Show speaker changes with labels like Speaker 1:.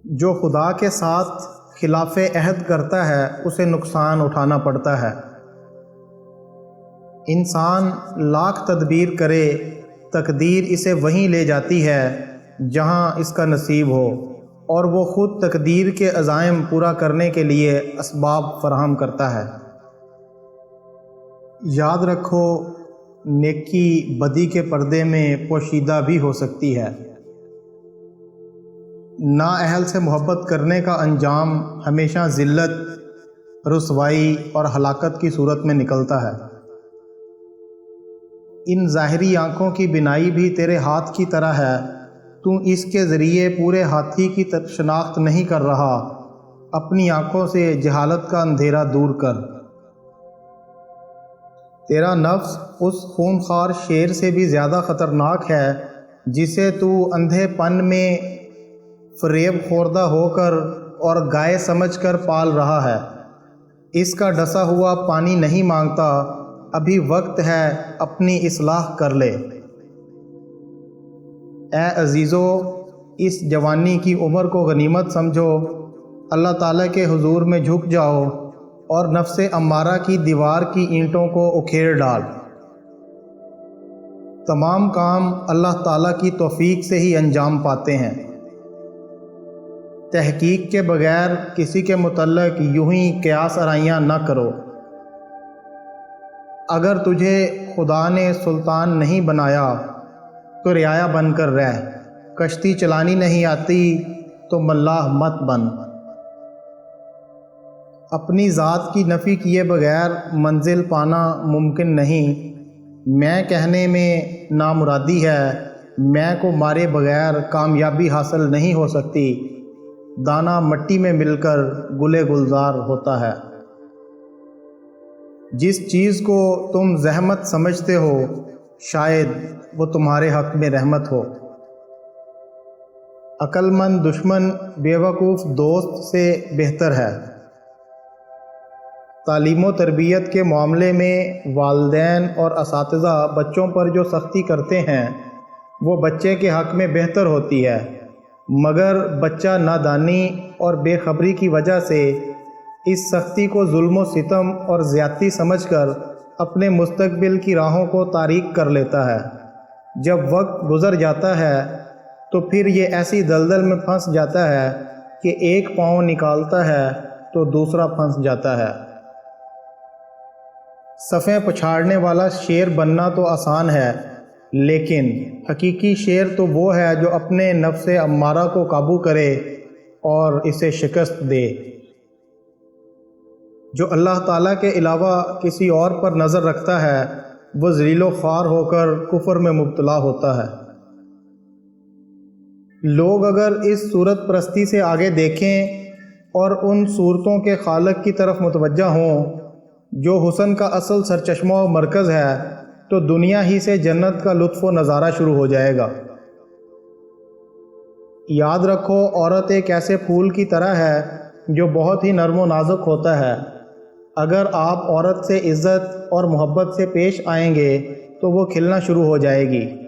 Speaker 1: جو خدا کے ساتھ خلاف عہد کرتا ہے اسے نقصان اٹھانا پڑتا ہے۔ انسان لاکھ تدبیر کرے، تقدیر اسے وہیں لے جاتی ہے جہاں اس کا نصیب ہو، اور وہ خود تقدیر کے عزائم پورا کرنے کے لیے اسباب فراہم کرتا ہے۔ یاد رکھو، نیکی بدی کے پردے میں پوشیدہ بھی ہو سکتی ہے۔ نااہل سے محبت کرنے کا انجام ہمیشہ ذلت، رسوائی اور ہلاکت کی صورت میں نکلتا ہے۔ ان ظاہری آنکھوں کی بینائی بھی تیرے ہاتھ کی طرح ہے، تو اس کے ذریعے پورے ہاتھی کی شناخت نہیں کر رہا۔ اپنی آنکھوں سے جہالت کا اندھیرا دور کر۔ تیرا نفس اس خونخوار شیر سے بھی زیادہ خطرناک ہے جسے تو اندھے پن میں فریب خوردہ ہو کر اور گائے سمجھ کر پال رہا ہے۔ اس کا ڈسا ہوا پانی نہیں مانگتا، ابھی وقت ہے اپنی اصلاح کر لے۔ اے عزیزو، اس جوانی کی عمر کو غنیمت سمجھو، اللہ تعالیٰ کے حضور میں جھک جاؤ اور نفس امارہ کی دیوار کی اینٹوں کو اکھیڑ ڈال۔ تمام کام اللہ تعالیٰ کی توفیق سے ہی انجام پاتے ہیں۔ تحقیق کے بغیر کسی کے متعلق یوں ہی قیاس آرائیاں نہ کرو۔ اگر تجھے خدا نے سلطان نہیں بنایا تو رعایا بن کر رہ، کشتی چلانی نہیں آتی تو ملاح مت بن۔ اپنی ذات کی نفی کیے بغیر منزل پانا ممکن نہیں۔ میں کہنے میں نامرادی ہے، میں کو مارے بغیر کامیابی حاصل نہیں ہو سکتی۔ دانہ مٹی میں مل کر گلے گلزار ہوتا ہے۔ جس چیز کو تم زحمت سمجھتے ہو شاید وہ تمہارے حق میں رحمت ہو۔ عقل مند دشمن بیوقوف دوست سے بہتر ہے۔ تعلیم و تربیت کے معاملے میں والدین اور اساتذہ بچوں پر جو سختی کرتے ہیں وہ بچے کے حق میں بہتر ہوتی ہے، مگر بچہ نادانی اور بے خبری کی وجہ سے اس سختی کو ظلم و ستم اور زیادتی سمجھ کر اپنے مستقبل کی راہوں کو تاریک کر لیتا ہے۔ جب وقت گزر جاتا ہے تو پھر یہ ایسی دلدل میں پھنس جاتا ہے کہ ایک پاؤں نکالتا ہے تو دوسرا پھنس جاتا ہے۔ صفیں پچھاڑنے والا شیر بننا تو آسان ہے، لیکن حقیقی شیر تو وہ ہے جو اپنے نفس امارہ کو قابو کرے اور اسے شکست دے۔ جو اللہ تعالیٰ کے علاوہ کسی اور پر نظر رکھتا ہے وہ ذلیل و خوار ہو کر کفر میں مبتلا ہوتا ہے۔ لوگ اگر اس صورت پرستی سے آگے دیکھیں اور ان صورتوں کے خالق کی طرف متوجہ ہوں جو حسن کا اصل سرچشمہ و مرکز ہے، تو دنیا ہی سے جنت کا لطف و نظارہ شروع ہو جائے گا۔ یاد رکھو، عورت ایک ایسے پھول کی طرح ہے جو بہت ہی نرم و نازک ہوتا ہے۔ اگر آپ عورت سے عزت اور محبت سے پیش آئیں گے تو وہ کھلنا شروع ہو جائے گی۔